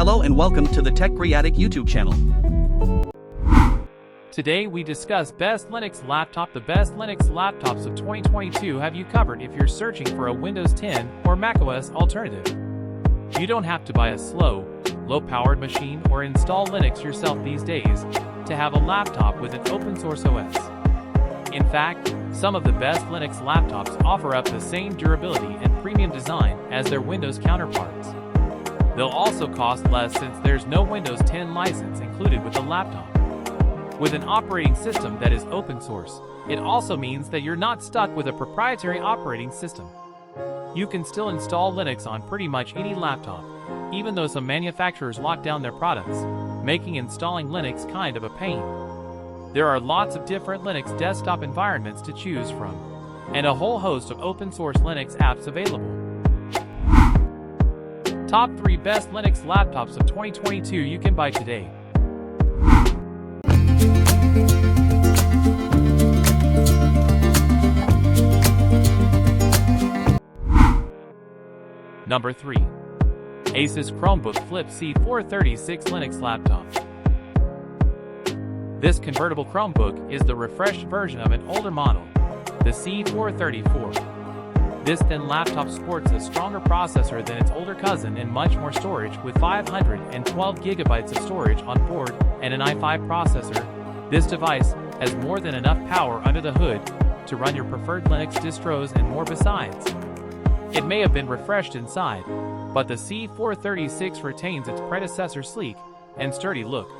Hello and welcome to the Greatic YouTube channel. Today we discuss best Linux laptop. The best Linux laptops of 2022 have you covered if you're searching for a Windows 10 or macOS alternative. You don't have to buy a slow, low-powered machine or install Linux yourself these days to have a laptop with an open-source OS. In fact, some of the best Linux laptops offer up the same durability and premium design as their Windows counterparts. They'll also cost less since there's no Windows 10 license included with the laptop. With an operating system that is open source, it also means that you're not stuck with a proprietary operating system. You can still install Linux on pretty much any laptop, even though some manufacturers lock down their products, making installing Linux kind of a pain. There are lots of different Linux desktop environments to choose from, and a whole host of open source Linux apps available. Top 3 best Linux laptops of 2022 you can buy today. Number 3. ASUS Chromebook Flip C436 Linux Laptop. This convertible Chromebook is the refreshed version of an older model, the C434. This thin laptop sports a stronger processor than its older cousin and much more storage with 512 gigabytes of storage on board and an i5 processor. This device has more than enough power under the hood to run your preferred Linux distros and more besides. It may have been refreshed inside, but the C436 retains its predecessor's sleek and sturdy look.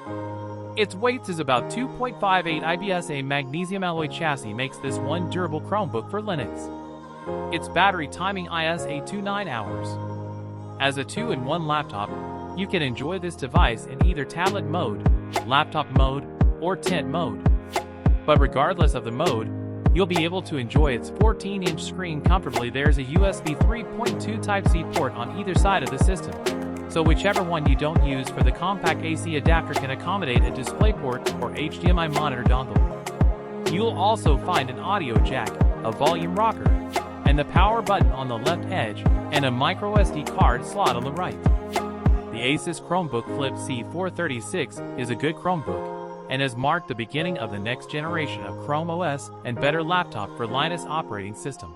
Its weight is about 2.58 IBS. A magnesium alloy chassis makes this one durable Chromebook for Linux. Its battery timing is 8 to 9 hours. As a 2-in-1 laptop, you can enjoy this device in either tablet mode, laptop mode, or tent mode. But regardless of the mode, you'll be able to enjoy its 14-inch screen comfortably. There's a USB 3.2 Type-C port on either side of the system, so whichever one you don't use for the compact AC adapter can accommodate a DisplayPort or HDMI monitor dongle. You'll also find an audio jack, a volume rocker, and the power button on the left edge, and a microSD card slot on the right. The ASUS Chromebook Flip C436 is a good Chromebook, and has marked the beginning of the next generation of Chrome OS and better laptop for Linux operating system.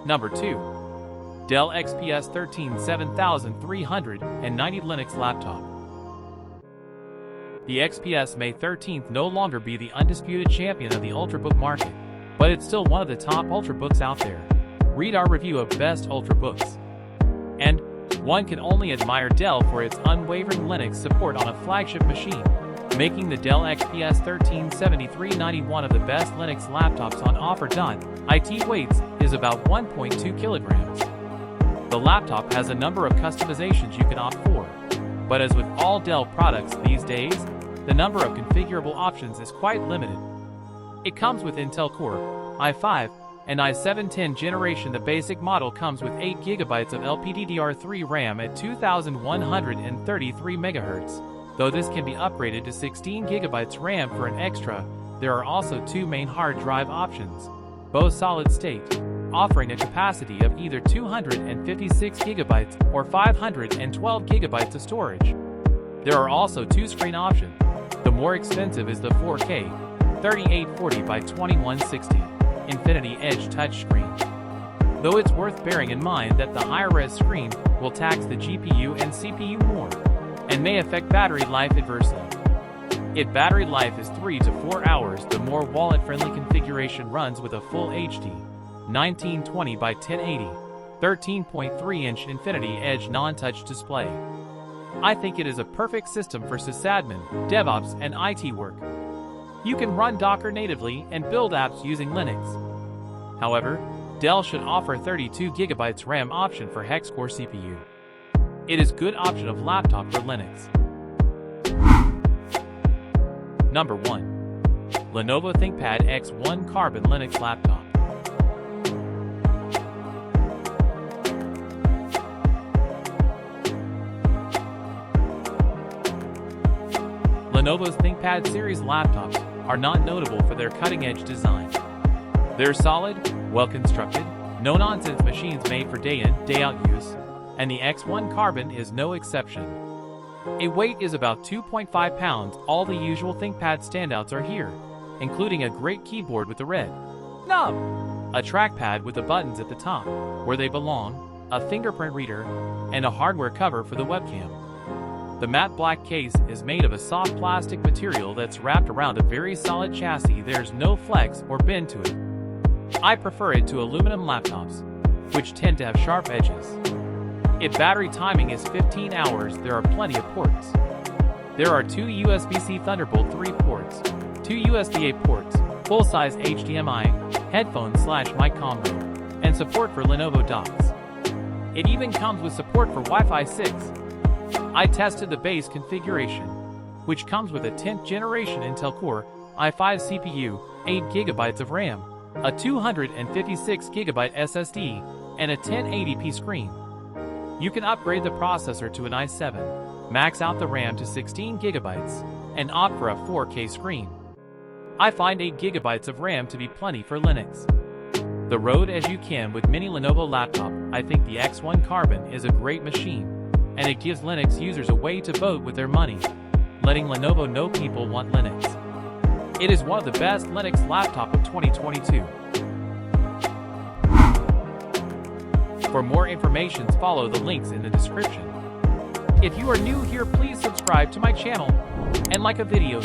Number 2. Dell XPS 13 7390 Linux Laptop. The XPS May 13th no longer be the undisputed champion of the Ultrabook market, but it's still one of the top Ultrabooks out there. Read our review of best Ultrabooks. And one can only admire Dell for its unwavering Linux support on a flagship machine, making the Dell XPS 13 7390 one of the best Linux laptops on offer. It weights is about 1.2 kilograms. The laptop has a number of customizations you can opt for, but as with all Dell products these days, the number of configurable options is quite limited. It comes with Intel Core, i5, and i7 10th generation. The basic model comes with 8 GB of LPDDR3 RAM at 2133 MHz, though this can be upgraded to 16 GB RAM for an extra. There are also 2 main hard drive options, both solid state, offering a capacity of either 256 GB or 512 GB of storage. There are also 2 screen options. The more expensive is the 4K 3840 by 2160 Infinity Edge touchscreen, though it's worth bearing in mind that the higher-res screen will tax the GPU and CPU more, and may affect battery life adversely. Its battery life is 3 to 4 hours. The more wallet-friendly configuration runs with a full HD 1920 by 1080 13.3-inch Infinity Edge non-touch display. I think it is a perfect system for sysadmin, DevOps, and IT work. You can run Docker natively and build apps using Linux. However, Dell should offer 32 GB RAM option for hex-core CPU. It is good option of laptop for Linux. Number 1. Lenovo ThinkPad X1 Carbon Linux Laptop. Lenovo's ThinkPad series laptops are not notable for their cutting-edge design. They're solid, well-constructed, no-nonsense machines made for day-in, day-out use, and the X1 Carbon is no exception. A weight is about 2.5 pounds. All the usual ThinkPad standouts are here, including a great keyboard with the red knob, a trackpad with the buttons at the top, where they belong, a fingerprint reader, and a hardware cover for the webcam. The matte black case is made of a soft plastic material that's wrapped around a very solid chassis. There's no flex or bend to it. I prefer it to aluminum laptops, which tend to have sharp edges. Its battery timing is 15 hours. There are plenty of ports. There are 2 USB-C Thunderbolt 3 ports, 2 USB-A ports, full-size HDMI, headphone/mic combo, and support for Lenovo docks. It even comes with support for Wi-Fi 6. I tested the base configuration, which comes with a 10th generation Intel Core i5 CPU, 8GB of RAM, a 256GB SSD, and a 1080p screen. You can upgrade the processor to an i7, max out the RAM to 16GB, and opt for a 4K screen. I find 8GB of RAM to be plenty for Linux. The road as you can with mini Lenovo laptop. I think the X1 Carbon is a great machine, and it gives Linux users a way to vote with their money, letting Lenovo know people want Linux. It is one of the best Linux laptop of 2022. For more information, follow the links in the description. If you are new here, please subscribe to my channel and like a video.